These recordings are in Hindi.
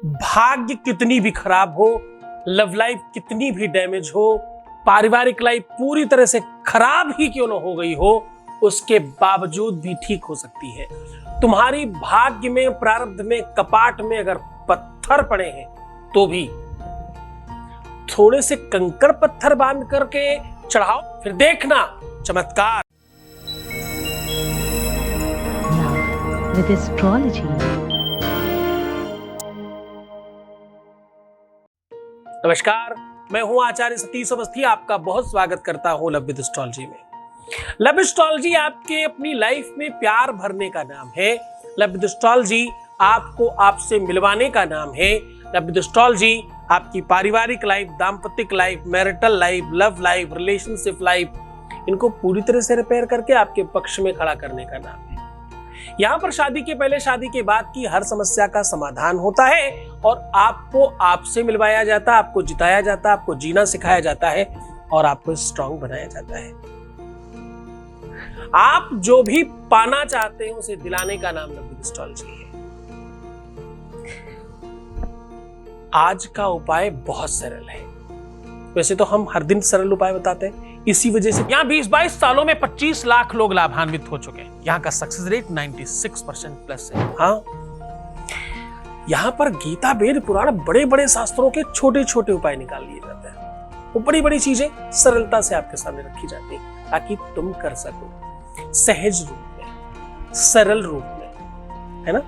भाग्य कितनी भी खराब हो, लव लाइफ कितनी भी डैमेज हो, पारिवारिक लाइफ पूरी तरह से खराब ही क्यों न हो गई हो, उसके बावजूद भी ठीक हो सकती है। तुम्हारी भाग्य में, प्रारब्ध में, कपाट में अगर पत्थर पड़े हैं तो भी थोड़े से कंकड़ पत्थर बांध करके चढ़ाओ, फिर देखना चमत्कार। With astrology. नमस्कार, मैं हूं आचार्य सतीश अवस्थी, आपका बहुत स्वागत करता हूं लव विद एस्ट्रोलॉजी में। लव एस्ट्रोलॉजी आपके अपनी लाइफ में प्यार भरने का नाम है। लव विद एस्ट्रोलॉजी आपको आपसे मिलवाने का नाम है। लव विद एस्ट्रोलॉजी आपकी पारिवारिक लाइफ, दाम्पत्य life, marital life, love life, relationship life, इनको पूरी तरह से रिपेयर करके आपके पक्ष में खड़ा करने का नाम है। यहाँ पर शादी के पहले, शादी के बाद की हर समस्या का समाधान होता है और आपको आपसे मिलवाया जाता है, आपको जिताया जाता है, आपको जीना सिखाया जाता है और आपको स्ट्रांग बनाया जाता है। आप जो भी पाना चाहते हैं उसे दिलाने का नाम लव विद एस्ट्रोलॉजी है। आज का उपाय बहुत सरल है। वैसे तो हम हर दिन सरल उपाय बताते हैं, इसी वजह से यहाँ 20-22 सालों में 25 लाख लोग लाभान्वित हो चुके हैं। यहाँ का सक्सेस रेट 96% प्लस है। हाँ, यहाँ पर गीता, वेद, पुराण, बड़े बड़े शास्त्रों के छोटे छोटे उपाय निकाल लिए जाते हैं। वो बड़ी बड़ी चीजें सरलता से आपके सामने रखी जाती है ताकि तुम कर सको सहज रूप में, सरल रूप में, है ना।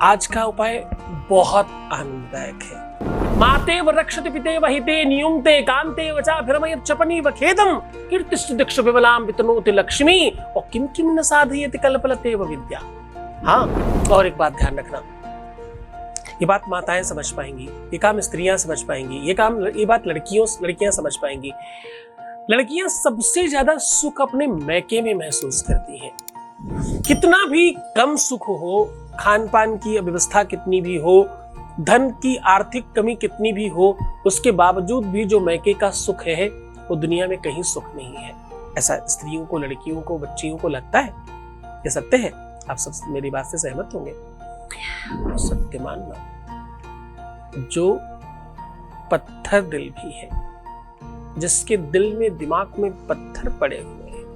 आज का उपाय बहुत आनंददायक है। माते व रक्षति पिते वहिते नियुंते कांते वचा भ्रमयत् चपनी व खेदम कीर्तिश्च दक्ष विमलाम वितनोति लक्ष्मी और किम किम न साधयति कल्पलते व विद्या। हाँ, और एक बात ध्यान रखना, ये बात माताएं समझ पाएंगी, ये काम स्त्रियां समझ पाएंगी, ये बात लड़कियां समझ पाएंगी। लड़कियां सबसे ज्यादा सुख अपने मैके में महसूस करती हैं। कितना भी कम सुख हो, खान पान की अव्यवस्था कितनी भी हो, धन की आर्थिक कमी कितनी भी हो, उसके बावजूद भी जो मैके का सुख है वो दुनिया में कहीं सुख नहीं है। ऐसा स्त्रियों को, लड़कियों को, बच्चियों को लगता है। ये सत्य है, आप सब मेरी बात से सहमत होंगे। सत्य मानना, जो पत्थर दिल भी है, जिसके दिल में, दिमाग में पत्थर पड़े हुए हैं,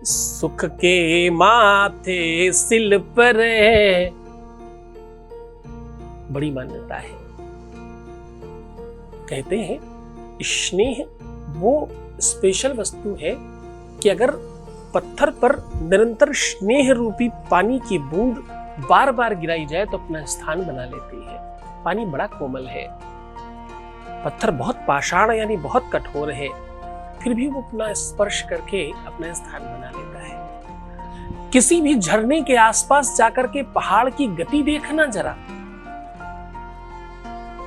सुख के माथे सिल पर है, बड़ी मान्यता है। कहते हैं स्नेह वो स्पेशल वस्तु है कि अगर पत्थर पर निरंतर स्नेह रूपी पानी की बूंद बार बार गिराई जाए तो अपना स्थान बना लेती है। पानी बड़ा कोमल है, पत्थर बहुत पाषाण यानी बहुत कठोर है, फिर भी वो अपना स्पर्श करके अपना स्थान बना लेता है। किसी भी झरने के आसपास जाकर के पहाड़ की गति देखना जरा,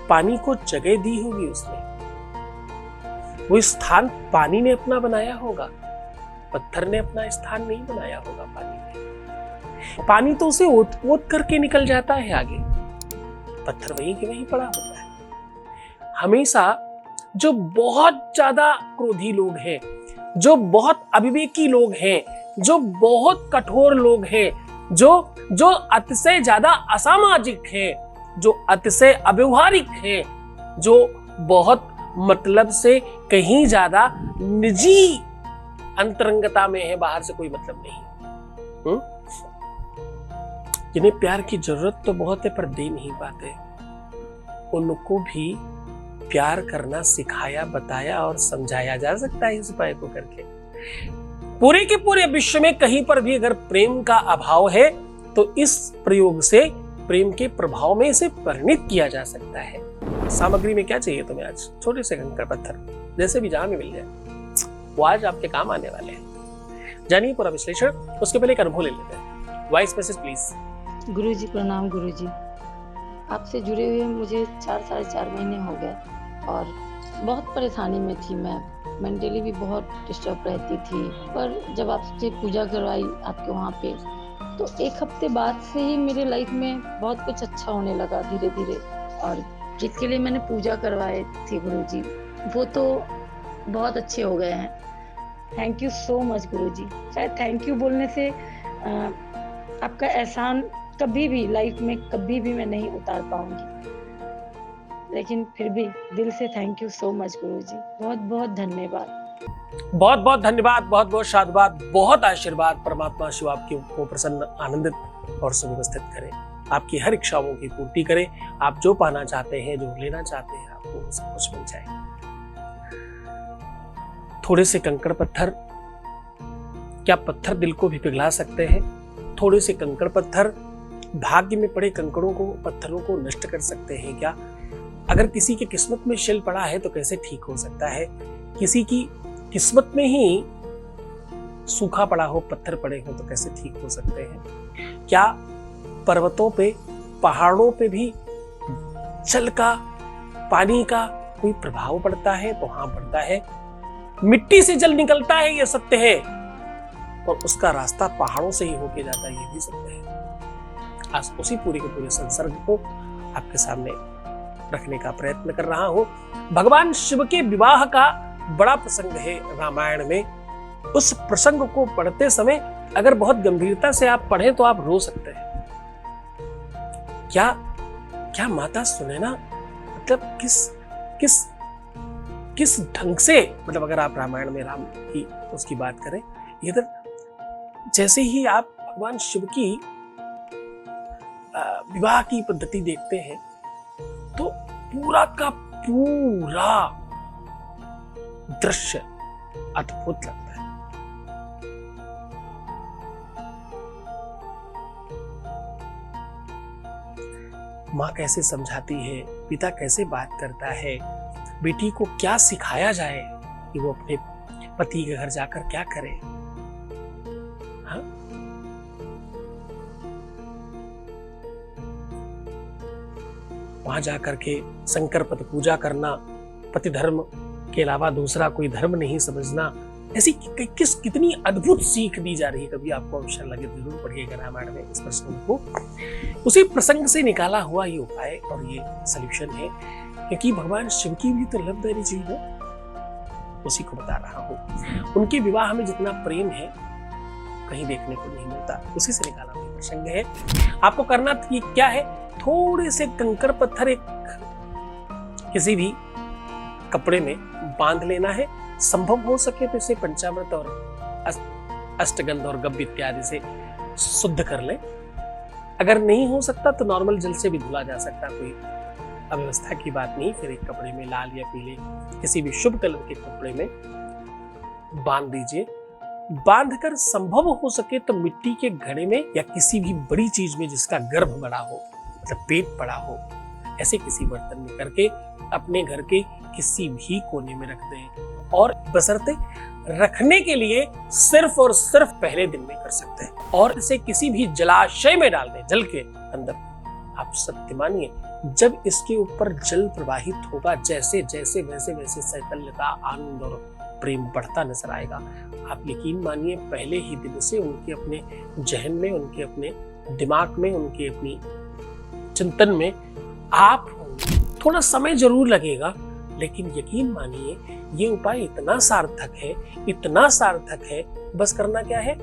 पानी को जगह दी होगी उसने, वो स्थान पानी ने अपना बनाया होगा, पत्थर ने अपना स्थान नहीं बनाया होगा। पानी तो उसे ओत करके निकल जाता है आगे, पत्थर वहीं के वहीं पड़ा होता है। हमेशा जो बहुत ज्यादा क्रोधी लोग हैं, जो बहुत अविवेकी लोग हैं, जो बहुत कठोर लोग हैं, जो अतिशय ज्यादा असामाजिक हैं, जो अतिशय अव्यवहारिक है, जो बहुत मतलब से कहीं ज्यादा निजी अंतरंगता में है, बाहर से कोई मतलब नहीं, जिन्हें प्यार की जरूरत तो बहुत है पर दे नहीं पाते, उनको भी प्यार करना सिखाया, बताया और समझाया जा सकता है इस उपाय को करके। पूरे के पूरे विश्व में कहीं पर भी अगर प्रेम का अभाव है तो इस प्रयोग से प्रेम के प्रभाव में इसे परिणित किया जा सकता है। सामग्री में क्या चाहिए तुम्हें आज? छोटे से कंकड़ पत्थर, जैसे भी जहां में मिल जाए, वो आज आपके काम आने वाले हैं। जानिए पूरा विश्लेषण, उसके पहले एक अनुभव ले लेते हैं। Voice message please. गुरुजी प्रणाम। गुरुजी, आपसे जुड़े हुए मुझे 4-4.5 महीने हो गए और बहुत परेशानी में थी। मैं मेंटली भी बहुत डिस्टर्ब रहती थी, पर जब आपसे पूजा करवाई आपके वहाँ पे, तो 1 हफ्ते बाद से ही मेरे लाइफ में बहुत कुछ अच्छा होने लगा धीरे धीरे। और जिसके लिए मैंने पूजा करवाए थे गुरुजी, वो तो बहुत अच्छे हो गए हैं। थैंक यू सो मच गुरुजी। शायद थैंक यू बोलने से आपका एहसान कभी भी लाइफ में कभी भी मैं नहीं उतार पाऊंगी। लेकिन फिर भी दिल से थैंक यू सो मच गुरुजी, बहुत बहुत धन्यवाद। बहुत बहुत धन्यवाद, बहुत बहुत साधुवाद, बहुत आशीर्वाद। परमात्मा शिव आपकी को प्रसन्न, आनंदित और सुव्यवस्थित करे, आपकी हर इच्छाओं की पूर्ति करे। आप जो पाना चाहते हैं, जो लेना चाहते हैं, आपको सब कुछ मिल जाए। थोड़े से कंकड़ पत्थर, क्या पत्थर दिल को भी पिघला सकते हैं? थोड़े से कंकड़ पत्थर भाग्य में पड़े कंकड़ों को, पत्थरों को नष्ट कर सकते हैं क्या? अगर किसी की किस्मत में शिल पड़ा है तो कैसे ठीक हो सकता है? किसी की किस्मत में ही सूखा पड़ा हो, पत्थर पड़े हो तो कैसे ठीक हो सकते हैं? क्या पर्वतों पे, पहाड़ों पे भी जल का, पानी का कोई प्रभाव पड़ता है? तो हाँ, पड़ता है। मिट्टी से जल निकलता है, यह सत्य है, और उसका रास्ता पहाड़ों से ही होके जाता है, यह भी सत्य है। आज उसी पूरे के पूरे संसर्ग को आपके सामने रखने का प्रयत्न कर रहा हूं। भगवान शिव के विवाह का बड़ा प्रसंग है रामायण में। उस प्रसंग को पढ़ते समय अगर बहुत गंभीरता से आप पढ़ें तो आप रो सकते हैं। क्या माता सुने ना, मतलब किस ढंग से, मतलब अगर आप रामायण में राम की उसकी बात करें, इधर जैसे ही आप भगवान शिव की विवाह की पद्धति देखते हैं तो पूरा का पूरा दृश्य अद्भुत लगता है। माँ कैसे समझाती है, पिता कैसे बात करता है, बेटी को क्या सिखाया जाए कि वो अपने पति के घर जाकर क्या करे। हाँ? वहां जाकर के शंकर पद पूजा करना, पति धर्म के अलावा दूसरा कोई धर्म नहीं समझना, ऐसी कितनी अद्भुत सीख दी जा रही है। कभी आपको अवसर लगे जरूर पढ़िएगा रामायण में इस प्रसंग को। उसी प्रसंग से निकाला हुआ ये उपाय और ये सॉल्यूशन है, क्योंकि भगवान शिव की भी तो लव मैरिज हुई है, उसी को बता रहा हूँ। उनके विवाह में जितना प्रेम है कहीं देखने को नहीं मिलता, उसी से निकाला हुआ प्रसंग है। आपको करना क्या है, थोड़े से कंकड़ पत्थर एक किसी भी कपड़े में बांध लेना है। संभव हो सके तो इसे पंचामृत और अष्टगंध और गब्ब इत्यादि से शुद्ध कर ले। अगर नहीं हो सकता तो नॉर्मल जल से भी धुला जा सकता, कोई अव्यवस्था की बात नहीं। फिर एक कपड़े में लाल या पीले किसी भी शुभ कलर के कपड़े में बांध दीजिए। बांधकर संभव हो सके तो मिट्टी के घड़े में या किसी भी बड़ी चीज में जिसका गर्भ बड़ा हो, मतलब पेट बड़ा हो, ऐसे किसी बर्तन में करके अपने घर के किसी भी कोने में रख दें। और बशर्ते रखने के लिए सिर्फ और सिर्फ पहले दिन में कर सकते हैं, और इसे किसी भी जलाशय में डाल दें, जल के अंदर। आप सत्य मानिए, जब इसके ऊपर जल प्रवाहित होगा, जैसे जैसे वैसे वैसे चैतन्यता, आनंद और प्रेम बढ़ता नजर आएगा। आप यकीन मानिए, पहले ही दिन से उनके अपने जहन में, उनके अपने दिमाग में, उनके अपनी चिंतन में आप थोड़ा समय जरूर लगेगा, लेकिन यकीन मानिए ये उपाय इतना सार्थक है, इतना सार्थक है। बस करना क्या है,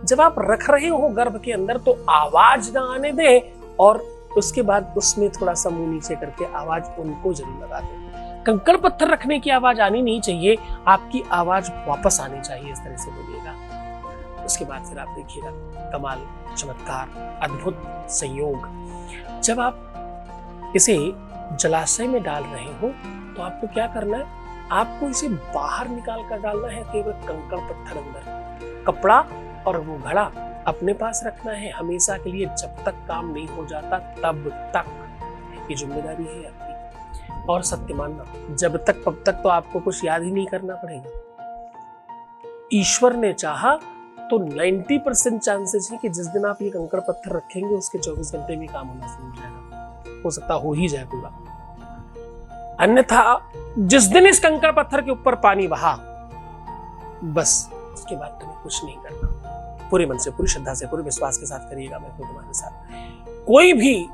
जब आप रख रहे हो गर्भ के अंदर तो आवाज ना आने दें, और उसके बाद उसमें थोड़ा सा मुंह नीचे करके आवाज उनको जरूर लगा दें। कंकड़ पत्थर रखने की आवाज आनी नहीं चाहिए, आपकी आवाज वापस आनी चाहिए, इस तरह से बोलिएगा। उसके बाद फिर आप देखिएगा कमाल, चमत्कार, अद्भुत संयोग। जब आप इसे जलाशय में डाल रहे हो तो आपको क्या करना है, आपको इसे बाहर निकाल कर डालना है, केवल कंकड़ पत्थर अंदर। कपड़ा और वो घड़ा अपने पास रखना है हमेशा के लिए, जब तक काम नहीं हो जाता तब तक। ये जिम्मेदारी है आपकी। और सत्य मानना, जब तक तब तक तो आपको कुछ याद ही नहीं करना पड़ेगा। ईश्वर ने चाहा तो 90% चांसेस है कि जिस दिन आप ये कंकड़ पत्थर रखेंगे उसके 24 घंटे में काम होना शुरू हो जाएगा, हो सकता हो ही जाए पूरा। अन्यथा जिस दिन इस कंकड़ पत्थर के ऊपर पानी बहा, बस उसके बाद तुम्हें कुछ नहीं करना। पूरे मन से, पूरी श्रद्धा से, पूरे विश्वास के साथ करिएगा। मैं तुम्हारे साथ कोई भी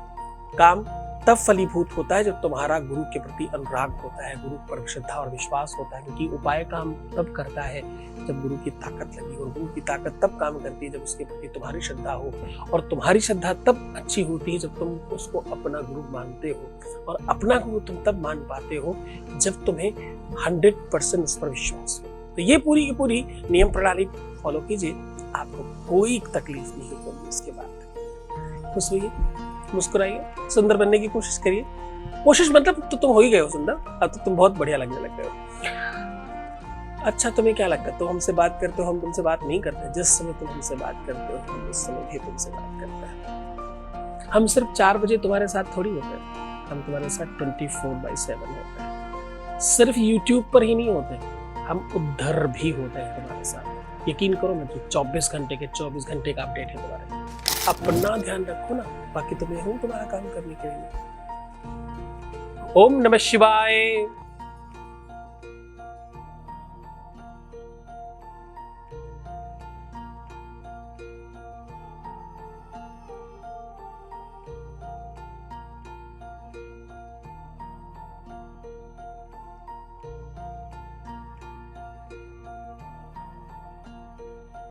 काम तब फलीभूत होता है जब तुम्हारा गुरु के प्रति अनुराग होता है, गुरु पर श्रद्धा और विश्वास होता है, क्योंकि उपाय काम तब करता है जब गुरु की ताकत लगी, और गुरु की ताकत तब काम करती है जब उसके प्रति तुम्हारी श्रद्धा हो, और तुम्हारी श्रद्धा तब अच्छी होती है जब तुम उसको अपना गुरु मानते हो, और अपना गुरु तुम तब मान पाते हो जब तुम्हें 100% उस पर विश्वास हो। तो ये पूरी की पूरी नियम प्रणाली फॉलो कीजिए, आपको कोई तकलीफ नहीं होगी। इसके बाद खुश होइए, मुस्कुराइए, सुंदर बनने की कोशिश करिए। कोशिश मतलब तो तुम हो ही गए हो सुंदर, अब तो तुम बहुत बढ़िया लगने लग गए हो। अच्छा, तुम्हें क्या लगता है, तुम हमसे बात करते हो, हम तुमसे बात नहीं करते? जिस समय तुम हमसे बात करते हो हम उस समय भी तुमसे बात करते हैं। हम सिर्फ 4 बजे तुम्हारे साथ थोड़ी होते हैं, हम तुम्हारे साथ 24/7 होते हैं। सिर्फ YouTube पर ही नहीं होते, हम उधर भी होते हैं तुम्हारे साथ। यकीन करो, मैं तो 24 घंटे के 24 घंटे का अपडेट है तुम्हारे। अपना ध्यान रखो ना, बाकी तुम्हें हूं तुम्हारा काम करने के लिए। ओम नमः शिवाय।